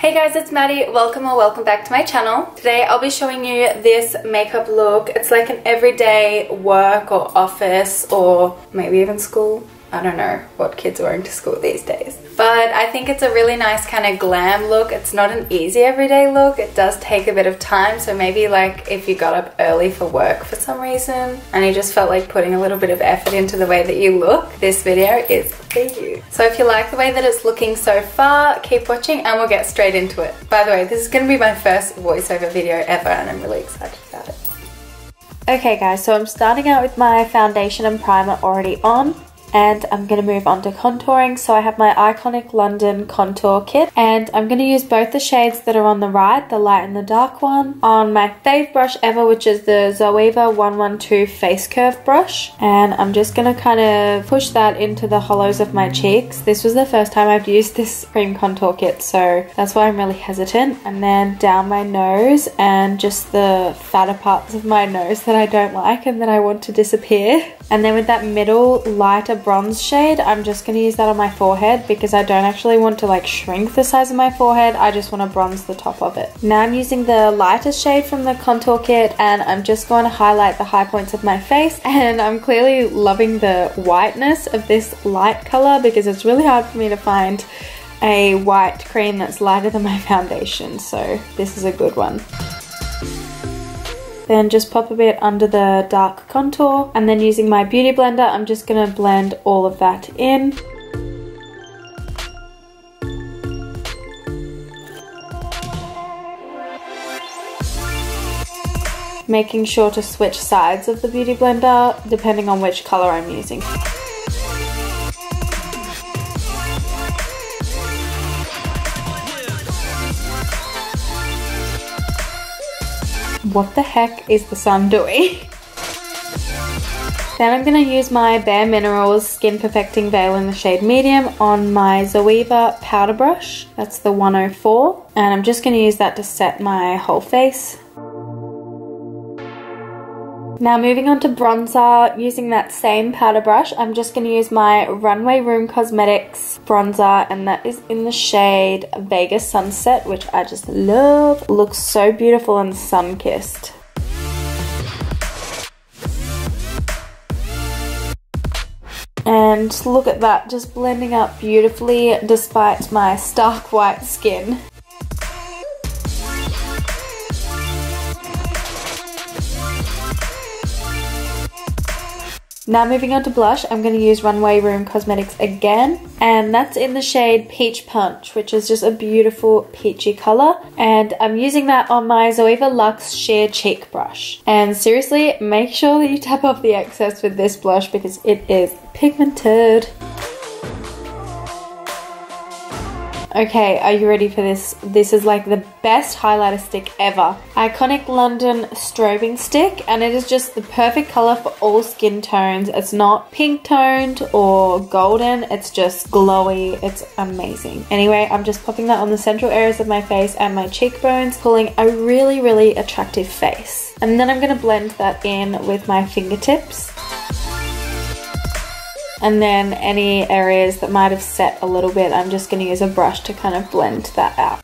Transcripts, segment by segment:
Hey guys, it's Maddie. Welcome or welcome back to my channel. Today I'll be showing you this makeup look. It's like an everyday work or office or maybe even school. I don't know what kids are wearing to school these days. But I think it's a really nice kind of glam look. It's not an easy everyday look. It does take a bit of time. So maybe like if you got up early for work for some reason and you just felt like putting a little bit of effort into the way that you look, this video is for you. So if you like the way that it's looking so far, keep watching and we'll get straight into it. By the way, this is going to be my first voiceover video ever and I'm really excited about it. Okay guys, so I'm starting out with my foundation and primer already on. And I'm going to move on to contouring. So I have my iconic London contour kit and I'm going to use both the shades that are on the right, the light and the dark one, on my fave brush ever, which is the Zoeva 112 Face Curve brush. And I'm just going to kind of push that into the hollows of my cheeks. This was the first time I've used this cream contour kit, so that's why I'm really hesitant. And then down my nose and just the fatter parts of my nose that I don't like and that I want to disappear. And then with that middle lighter bronze shade, I'm just going to use that on my forehead because I don't actually want to like shrink the size of my forehead. I just want to bronze the top of it. Now I'm using the lightest shade from the contour kit and I'm just going to highlight the high points of my face. And I'm clearly loving the whiteness of this light color because it's really hard for me to find a white cream that's lighter than my foundation. So this is a good one. Then just pop a bit under the dark contour and then using my beauty blender I'm just going to blend all of that in. Making sure to switch sides of the beauty blender depending on which color I'm using. What the heck is the sun doing? Then I'm going to use my Bare Minerals Skin Perfecting Veil in the shade Medium on my Zoeva powder brush. That's the 104. And I'm just going to use that to set my whole face. Now moving on to bronzer, using that same powder brush, I'm just going to use my Runway Room Cosmetics bronzer and that is in the shade Vegas Sunset, which I just love. It looks so beautiful and sun-kissed. And look at that, just blending up beautifully despite my stark white skin. Now moving on to blush, I'm going to use Runway Room Cosmetics again, and that's in the shade Peach Punch, which is just a beautiful peachy colour, and I'm using that on my Zoeva Luxe Sheer Cheek brush. And seriously, make sure that you tap off the excess with this blush because it is pigmented. Okay, are you ready for this? This is like the best highlighter stick ever. Iconic London Strobe Stick, and it is just the perfect color for all skin tones. It's not pink toned or golden, it's just glowy. It's amazing. Anyway, I'm just popping that on the central areas of my face and my cheekbones, pulling a really, really attractive face. And then I'm going to blend that in with my fingertips. And then any areas that might have set a little bit, I'm just going to use a brush to kind of blend that out.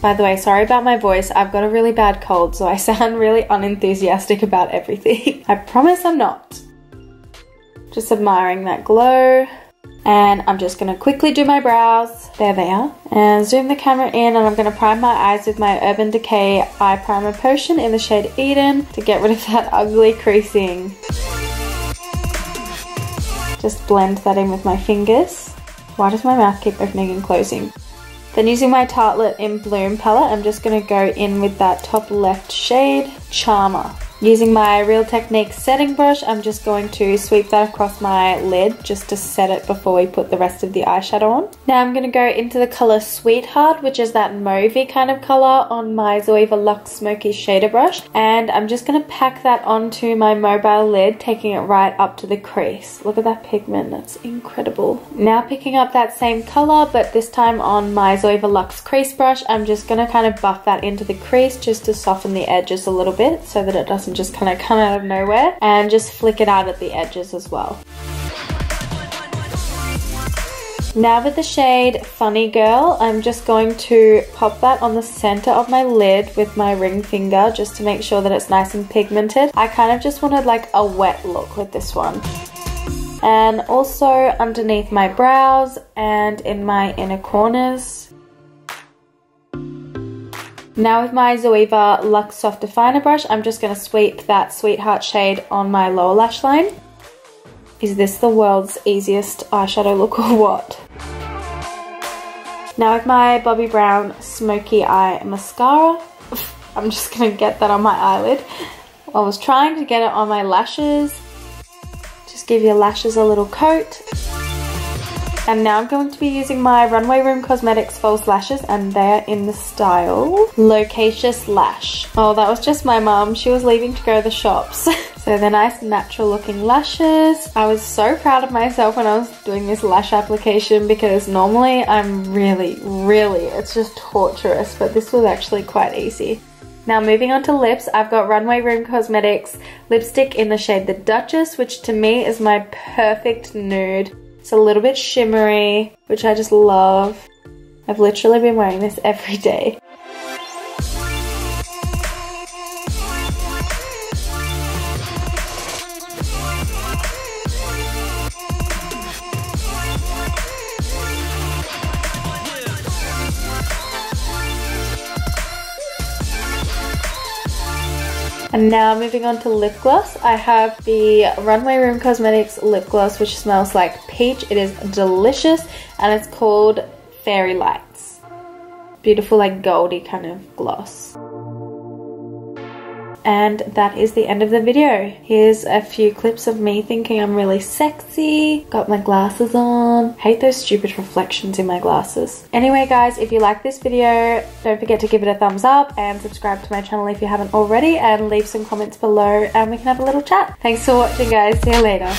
By the way, sorry about my voice. I've got a really bad cold, so I sound really unenthusiastic about everything. I promise I'm not. Just admiring that glow. And I'm just going to quickly do my brows. There they are. And zoom the camera in and I'm going to prime my eyes with my Urban Decay Eye Primer Potion in the shade Eden to get rid of that ugly creasing. Just blend that in with my fingers. Why does my mouth keep opening and closing? Then using my Tartelette in Bloom palette, I'm just going to go in with that top left shade, Charmer. Using my Real Techniques setting brush, I'm just going to sweep that across my lid just to set it before we put the rest of the eyeshadow on. Now I'm going to go into the colour Sweetheart, which is that mauvey kind of colour, on my Zoeva Luxe Smoky shader brush. And I'm just going to pack that onto my mobile lid, taking it right up to the crease. Look at that pigment, that's incredible. Now picking up that same colour, but this time on my Zoeva Luxe crease brush, I'm just going to kind of buff that into the crease just to soften the edges a little bit so that it doesn't just kind of come out of nowhere, and just flick it out at the edges as well. Now with the shade Funny Girl, I'm just going to pop that on the center of my lid with my ring finger just to make sure that it's nice and pigmented. I kind of just wanted like a wet look with this one. And also underneath my brows and in my inner corners. Now with my Zoeva Luxe Soft Definer brush, I'm just going to sweep that Sweetheart shade on my lower lash line. Is this the world's easiest eyeshadow look or what? Now with my Bobbi Brown Smoky Eye Mascara, I'm just going to get that on my eyelid. I was trying to get it on my lashes. Just give your lashes a little coat. And now I'm going to be using my Runway Room Cosmetics false lashes, and they're in the style Loquacious Lash. Oh, that was just my mum. She was leaving to go to the shops. So they're nice natural looking lashes. I was so proud of myself when I was doing this lash application because normally I'm really, it's just torturous, but this was actually quite easy. Now moving on to lips, I've got Runway Room Cosmetics lipstick in the shade the Duchess, which to me is my perfect nude. It's a little bit shimmery, which I just love. I've literally been wearing this every day. And now moving on to lip gloss, I have the Runway Room Cosmetics lip gloss, which smells like peach. It is delicious and it's called Fairy Lights. Beautiful like goldy kind of gloss. And that is the end of the video. Here's a few clips of me thinking I'm really sexy. Got my glasses on. Hate those stupid reflections in my glasses. Anyway guys, if you like this video, don't forget to give it a thumbs up and subscribe to my channel if you haven't already, and leave some comments below and we can have a little chat. Thanks for watching guys. See you later.